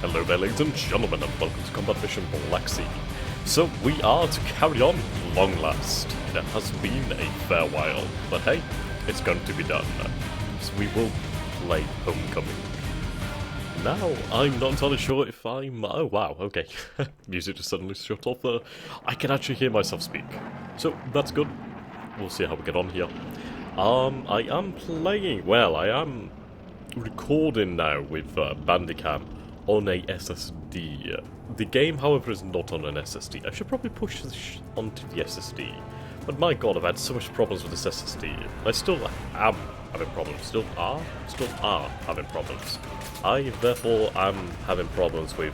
Hello there, ladies and gentlemen, and welcome to Combat Mission Black Sea. So, we are to carry on, long last. It has been a fair while, but hey, it's going to be done. So we will play Homecoming. Now, I'm not entirely sure if I'm... Oh, wow, okay. Music just suddenly shut off there. I can actually hear myself speak. So, that's good. We'll see how we get on here. I am playing... Well, I am recording now with Bandicam on a SSD. The game, however, is not on an SSD. I should probably push this onto the SSD. But my god, I've had so much problems with this SSD. I still am having problems. Still are having problems. I, therefore, am having problems with,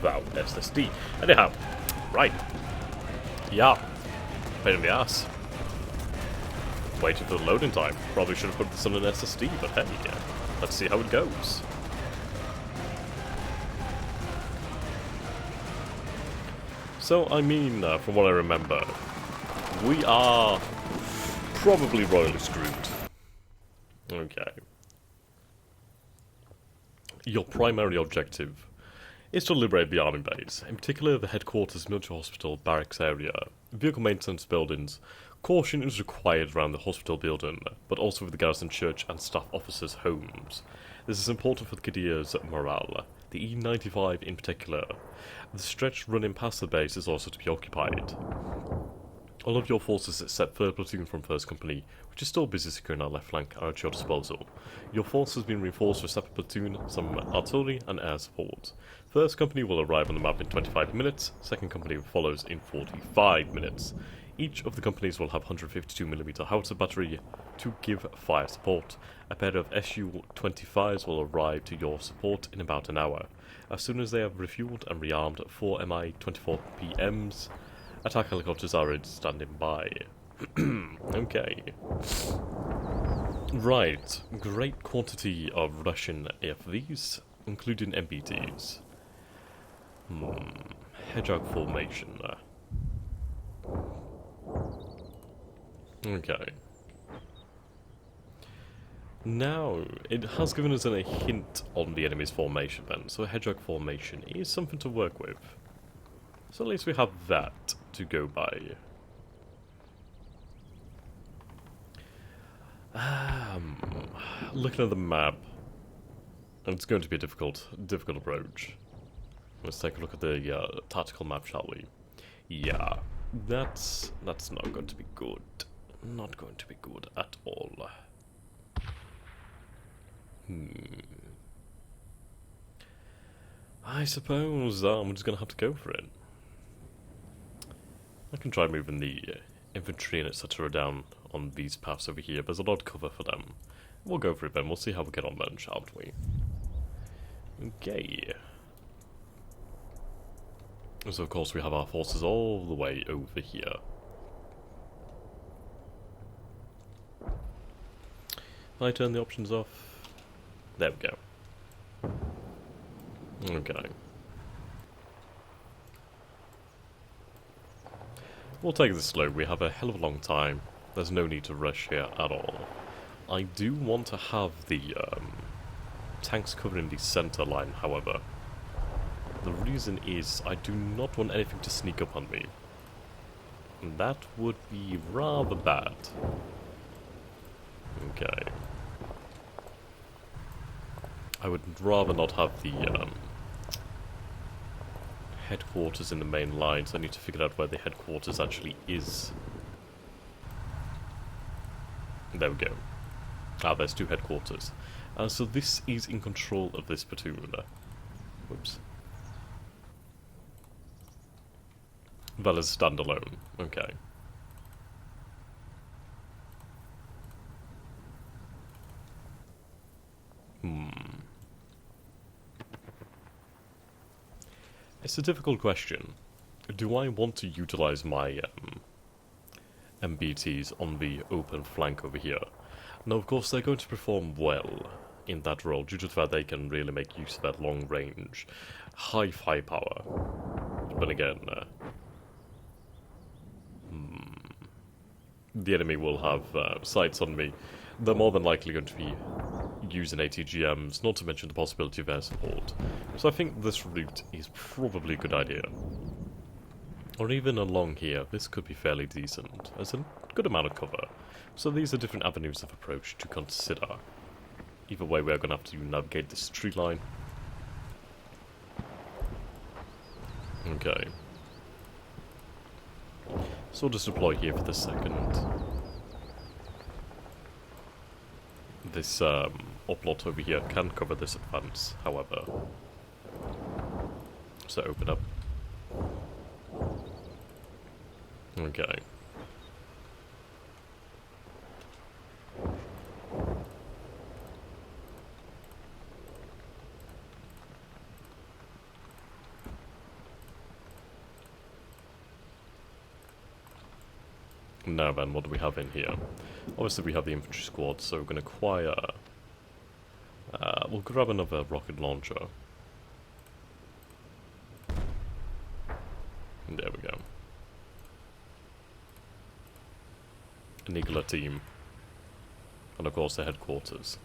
well, SSD. Anyhow, right. Yeah. Pain in the ass. Waiting for the loading time. Probably should have put this on an SSD, but hey, let's see how it goes. So, I mean, from what I remember, we are probably royally screwed. Okay. Your primary objective is to liberate the army base, in particular the headquarters, military hospital, barracks area, vehicle maintenance buildings. Caution is required around the hospital building, but also with the garrison church and staff officers' homes. This is important for the Cadir's morale, the E95 in particular. The stretch running past the base is also to be occupied. All of your forces except 3rd Platoon from 1st Company, which is still busy securing our left flank, are at your disposal. Your force has been reinforced with a separate platoon, some artillery and air support. 1st Company will arrive on the map in 25 minutes, 2nd Company follows in 45 minutes. Each of the companies will have 152mm howitzer battery to give fire support. A pair of Su-25s will arrive to your support in about an hour. As soon as they have refueled and rearmed 4 Mi-24PMs, attack helicopters are already standing by. Okay. Right. Great quantity of Russian AFVs, including MBTs. Hedgehog formation. Okay. Now, it has given us a hint on the enemy's formation then, so a hedgehog formation is something to work with. So at least we have that to go by. Looking at the map, it's going to be a difficult approach. Let's take a look at the tactical map, shall we? Yeah, that's not going to be good. Not going to be good at all. I suppose I'm just going to have to go for it. I can try moving the infantry and etc. down on these paths over here. There's a lot of cover for them. We'll go for it then. We'll see how we get on then, shall we? Okay. So of course we have our forces all the way over here. I turn the options off. There we go. Okay. We'll take this slow. We have a hell of a long time. There's no need to rush here at all. I do want to have the tanks covering the center line, however. The reason is I do not want anything to sneak up on me. And that would be rather bad. Okay. I would rather not have the headquarters in the main line, so I need to figure out where the headquarters actually is. There we go. Ah, there's 2 headquarters. So this is in control of this platoon. Whoops. Well as standalone. Okay. It's a difficult question. Do I want to utilize my MBTs on the open flank over here? Now, of course, they're going to perform well in that role due to the fact they can really make use of that long range, high firepower. But again, the enemy will have sights on me. They're more than likely going to be using ATGMs, not to mention the possibility of air support. So I think this route is probably a good idea. Or even along here, this could be fairly decent. There's a good amount of cover. So these are different avenues of approach to consider. Either way, we're going to have to navigate this tree line. Okay. So we'll just deploy here for the second. This uplot over here can cover this advance, however. So open up. Okay. Now then, what do we have in here? Obviously we have the infantry squad, so we're going to acquire... we'll grab another rocket launcher. There we go. An Eagler team. And of course the headquarters.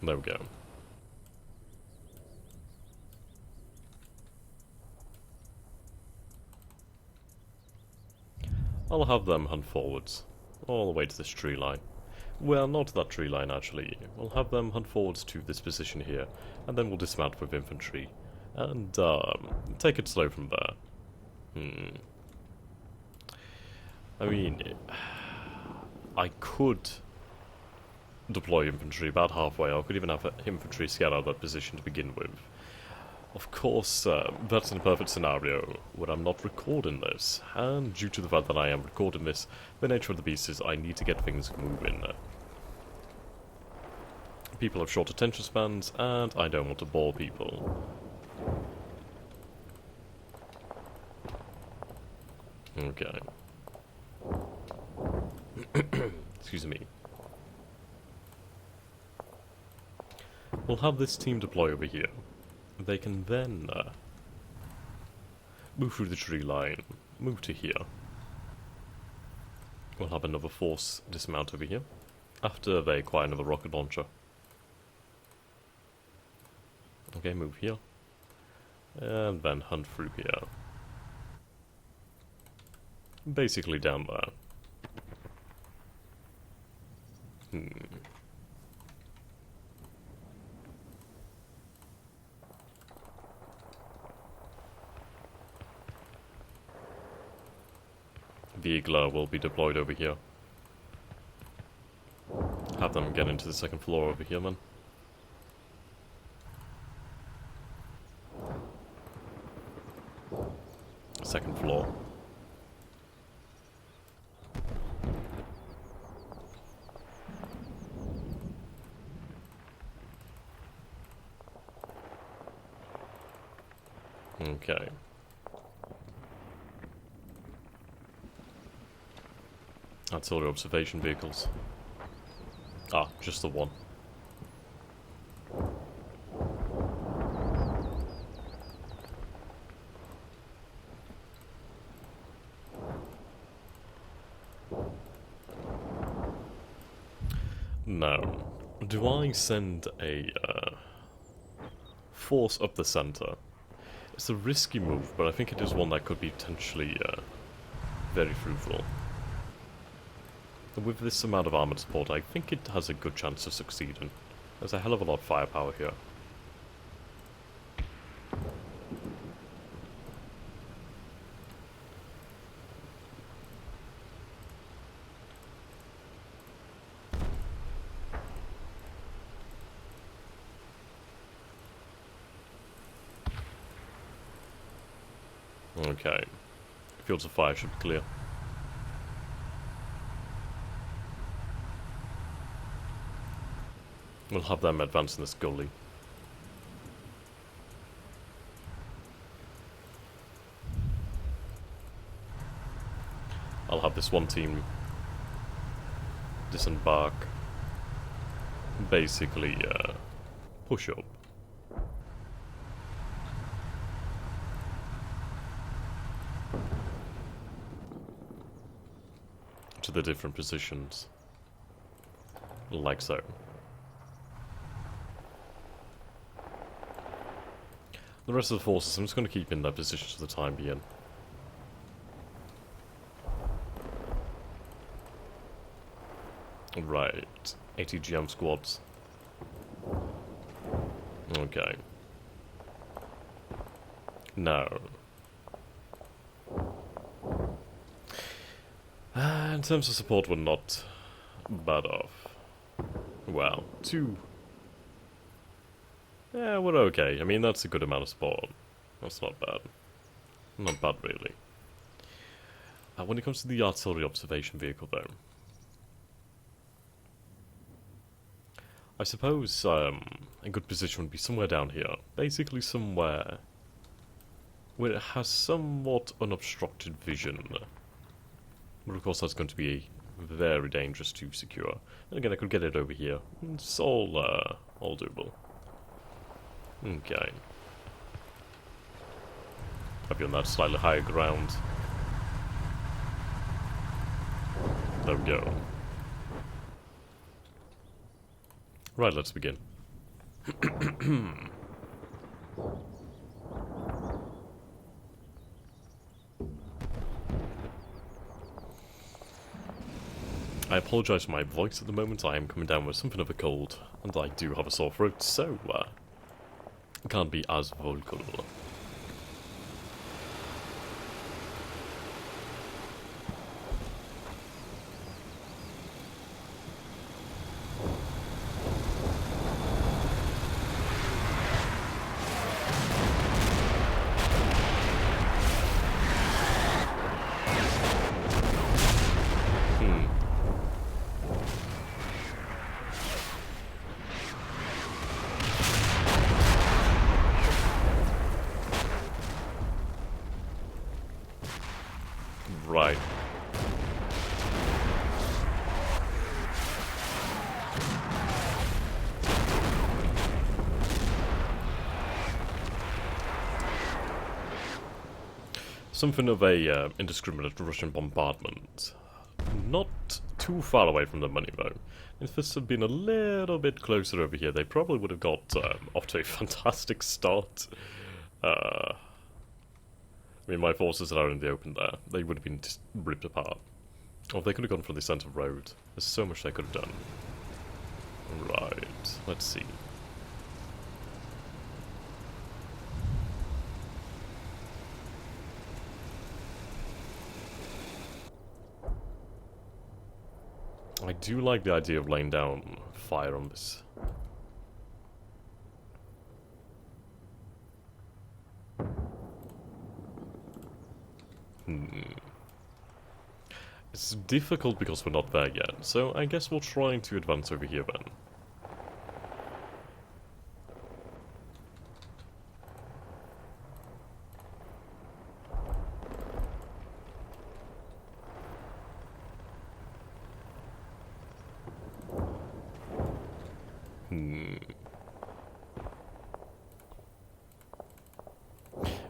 There we go. I'll have them hunt forwards, all the way to this tree line. Well, not to that tree line actually. We'll have them hunt forwards to this position here, and then we'll dismount with infantry, and take it slow from there. I mean, I could deploy infantry about halfway. I could even have infantry scout out that position to begin with. Of course, that's in a perfect scenario where I'm not recording this, and due to the fact that I am recording this, the nature of the beast is I need to get things moving. People have short attention spans, and I don't want to bore people. Okay. Excuse me. We'll have this team deploy over here. They can then move through the tree line, move to here. We'll have another force dismount over here, after they acquire another rocket launcher. Okay, move here, and then hunt through here. Basically down there. The Eagler will be deployed over here. Have them get into the second floor over here, then. Second floor. Okay. That's all your observation vehicles. Ah, just the one. Now, do I send a force up the center? It's a risky move, but I think it is one that could be potentially very fruitful. With this amount of armored support, I think it has a good chance of succeeding. There's a hell of a lot of firepower here. Okay. Fields of fire should be clear. We'll have them advance in this gully. I'll have this one team disembark. Basically, push up. to the different positions. Like so. The rest of the forces, I'm just going to keep in their positions for the time being. Right. ATGM squads. Okay. No. In terms of support, we're not bad off. Well, yeah, we're okay. I mean, that's a good amount of support. That's not bad. Not bad, really. When it comes to the artillery observation vehicle, though, I suppose a good position would be somewhere down here. Basically somewhere where it has somewhat unobstructed vision. But of course that's going to be very dangerous to secure. And again, I could get it over here. It's all doable. Okay. I'll be on that slightly higher ground. There we go. Right, let's begin. I apologise for my voice at the moment. I am coming down with something of a cold, and I do have a sore throat, so can't be as vocal. Right. Something of a indiscriminate Russian bombardment. Not too far away from the money, though. If this had been a little bit closer over here, they probably would have got off to a fantastic start. I mean, my forces that are in the open there, they would have been just ripped apart. Or they could have gone for the centre road. There's so much they could have done. Right, let's see. I do like the idea of laying down fire on this. It's difficult because we're not there yet, so I guess we'll try to advance over here then.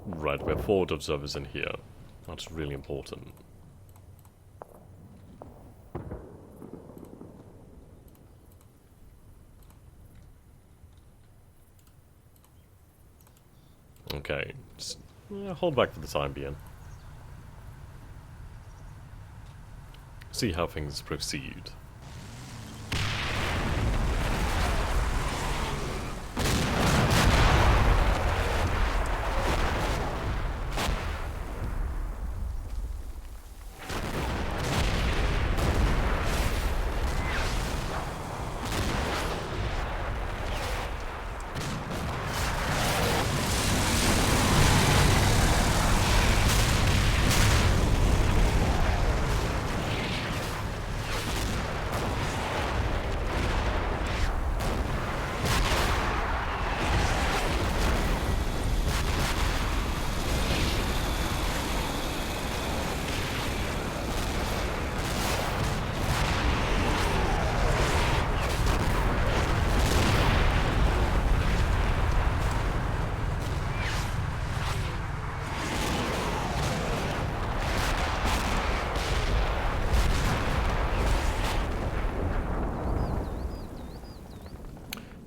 Right, we have forward observers in here. That's really important. Okay, just hold back for the time being. See how things proceed.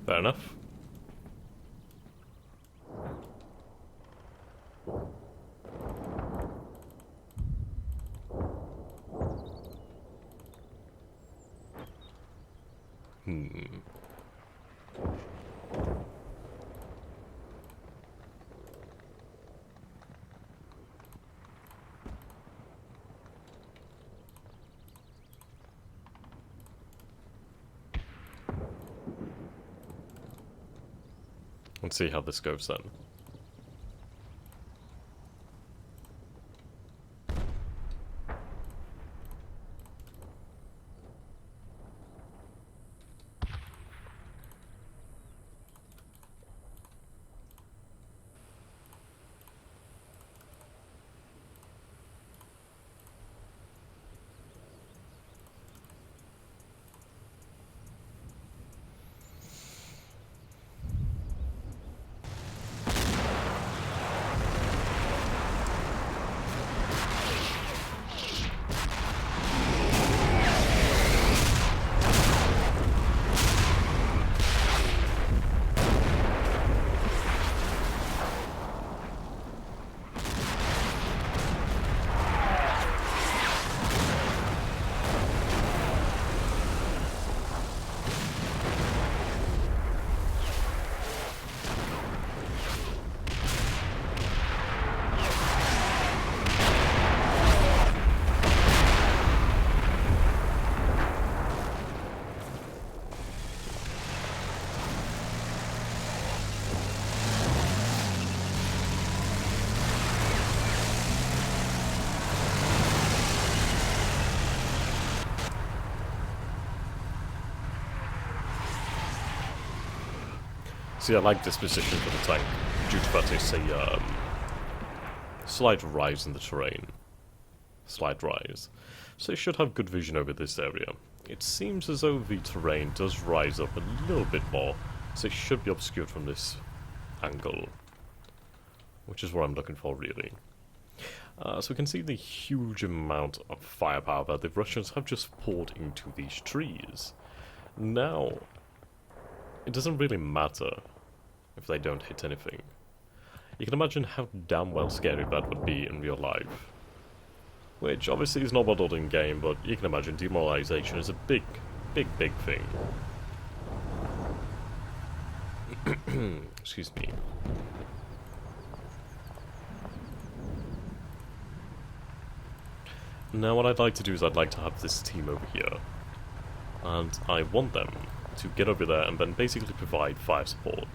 Fair enough. Let's see how this goes then. See, I like this position for the tank, due to that it's a slight rise in the terrain. Slight rise. So it should have good vision over this area. It seems as though the terrain does rise up a little bit more, so it should be obscured from this angle. Which is what I'm looking for, really. So we can see the huge amount of firepower that the Russians have just poured into these trees. Now, it doesn't really matter if they don't hit anything. You can imagine how damn well scary that would be in real life. Which obviously is not modeled in game, but you can imagine demoralization is a big thing. Excuse me. Now what I'd like to do is I'd like to have this team over here. And I want them to get over there and then basically provide fire support.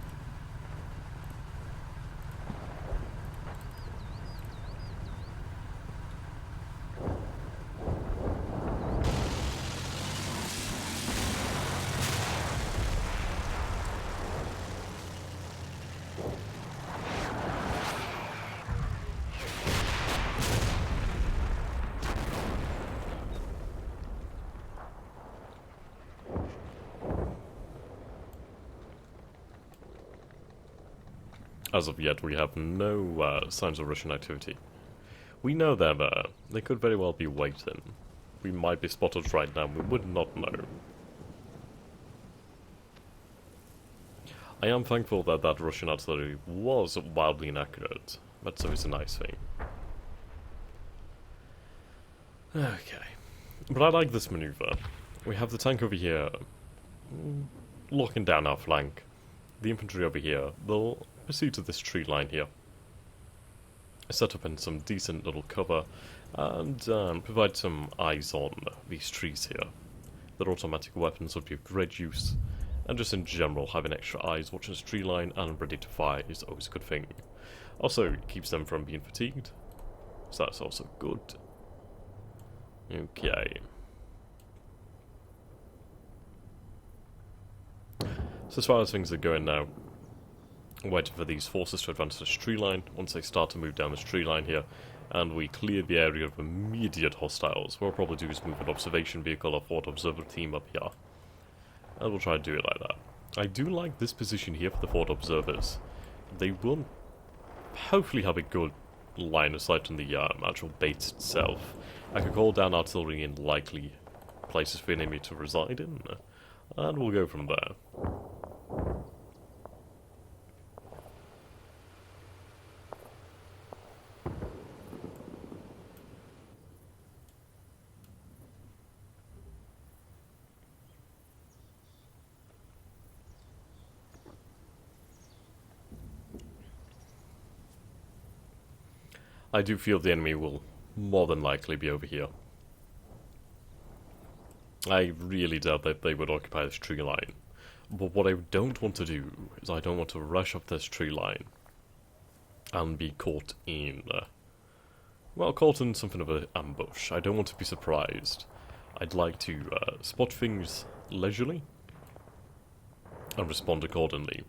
As of yet, we have no signs of Russian activity. We know they're there. They could very well be waiting. We might be spotted right now, we would not know. I am thankful that that Russian artillery was wildly inaccurate. That's always a nice thing. Okay. But I like this maneuver. We have the tank over here, locking down our flank. The infantry over here, they'll proceed to this tree line here. Set up in some decent little cover, and provide some eyes on these trees here. Their automatic weapons would be of great use, and just in general, having extra eyes watching this tree line and ready to fire is always a good thing. Also, it keeps them from being fatigued, so that's also good. Okay. So as far as things are going now, waiting for these forces to advance this tree line. Once they start to move down this tree line here, and we clear the area of immediate hostiles, what we'll probably do is move an observation vehicle or Fort Observer team up here. And we'll try to do it like that. I do like this position here for the Fort Observers. They will hopefully have a good line of sight on the actual base itself. I could call down artillery in likely places for the enemy to reside in, and we'll go from there. I do feel the enemy will more than likely be over here. I really doubt that they would occupy this tree line. But what I don't want to do is I don't want to rush up this tree line and be caught in, well, caught in something of an ambush. I don't want to be surprised. I'd like to spot things leisurely and respond accordingly.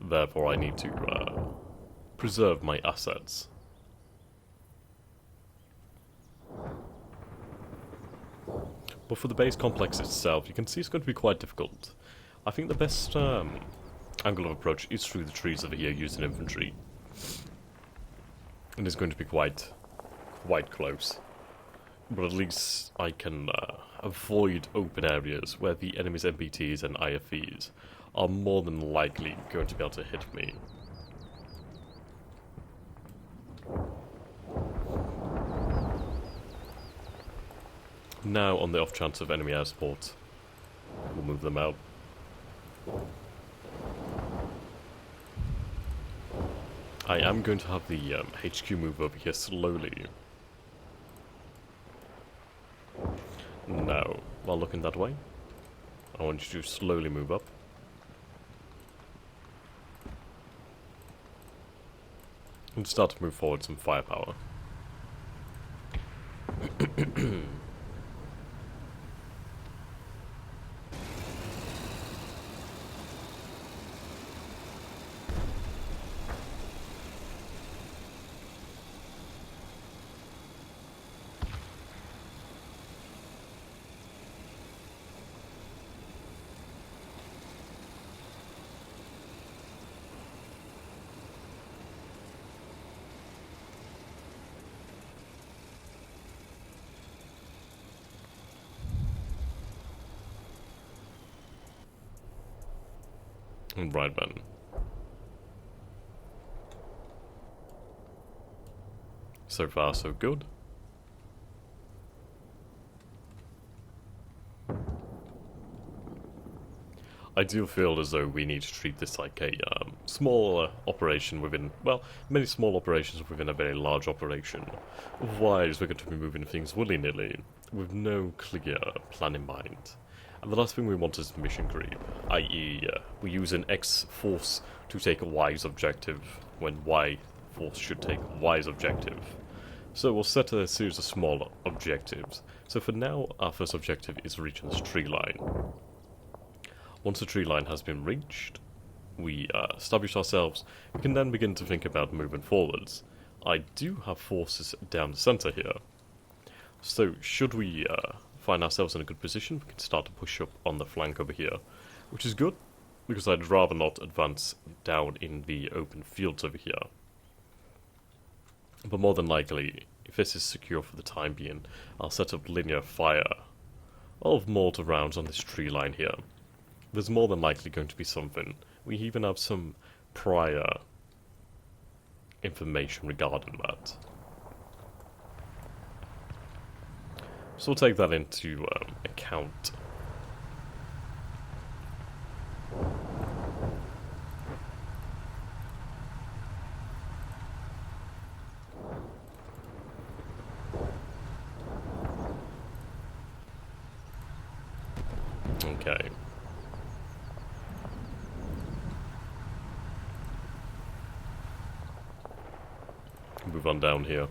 Therefore, I need to preserve my assets. But for the base complex itself, you can see it's going to be quite difficult. I think the best angle of approach is through the trees over here using infantry. And it's going to be quite close. But at least I can avoid open areas where the enemy's MBTs and IFVs are more than likely going to be able to hit me. Now, on the off chance of enemy air support, we'll move them out. I am going to have the HQ move over here slowly. Now, while looking that way, I want you to slowly move up. And start to move forward some firepower. Right then. So far, so good. I do feel as though we need to treat this like a small operation within, well, many small operations within a very large operation. Otherwise, we're going to be moving things willy-nilly, with no clear plan in mind. And the last thing we want is mission creep, i.e. we use an X force to take a Y's objective, when Y force should take Y's objective. So we'll set a series of small objectives. So for now, our first objective is reaching this tree line. Once the tree line has been reached, we establish ourselves, we can then begin to think about moving forwards. I do have forces down the centre here. So should we find ourselves in a good position, we can start to push up on the flank over here, which is good, because I'd rather not advance down in the open fields over here. But more than likely, if this is secure for the time being, I'll set up linear fire of mortar rounds on this tree line here. There's more than likely going to be something. We even have some prior information regarding that. So we'll take that into account. Okay. Move on down here.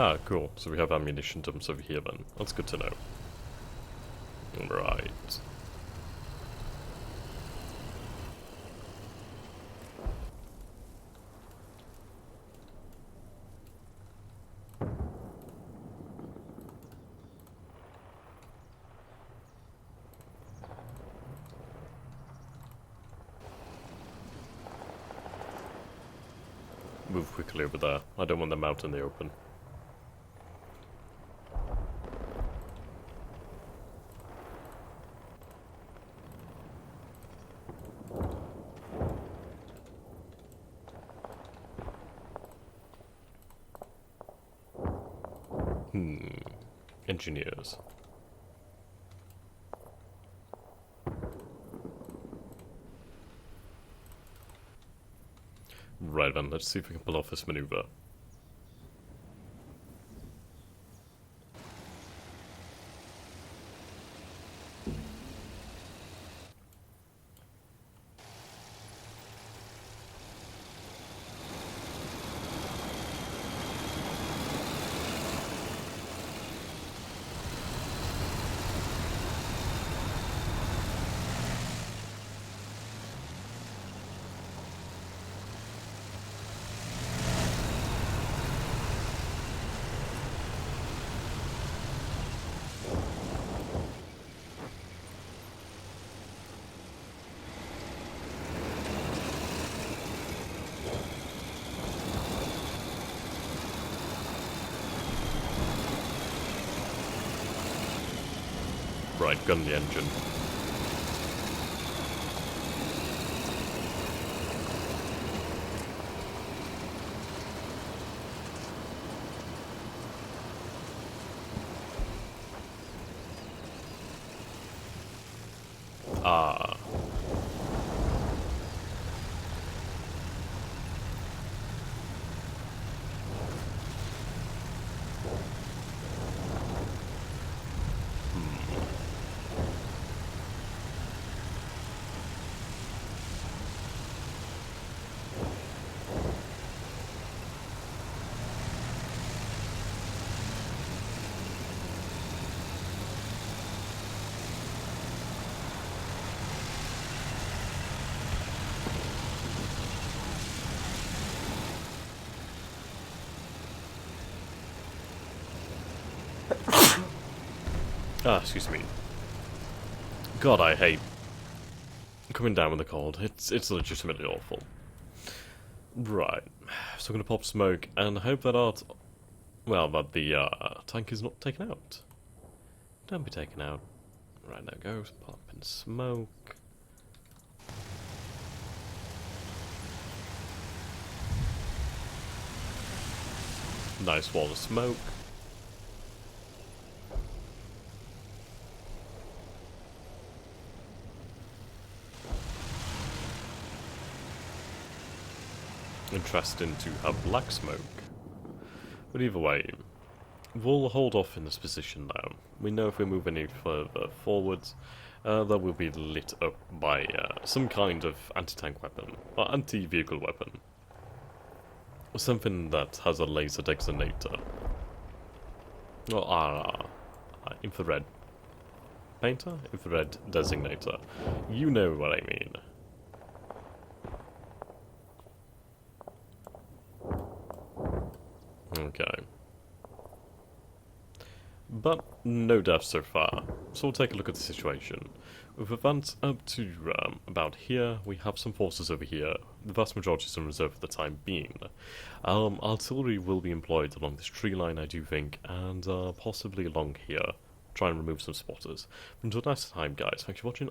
Ah, cool. So we have ammunition dumps over here then. That's good to know. Right. Move quickly over there. I don't want them out in the open. Engineers. Right then, let's see if we can pull off this maneuver. Right, gun the engine. Ah. Ah, excuse me. God, I hate coming down with the cold. It's legitimately awful. Right, so I'm gonna pop smoke and hope that that the tank is not taken out. Don't be taken out. Right, there goes. Pop in smoke. Nice wall of smoke. Interesting to have black smoke. But either way, we'll hold off in this position now. We know if we move any further forwards, that will be lit up by some kind of anti-tank weapon, or anti-vehicle weapon. Something that has a laser designator. Or infrared painter? Infrared designator. You know what I mean. Okay. But no deaths so far, so we'll take a look at the situation. We've advanced up to about here. We have some forces over here. The vast majority is in reserve for the time being. Artillery will be employed along this tree line, I do think, and possibly along here. Try and remove some spotters. Until next time, guys, thanks for watching.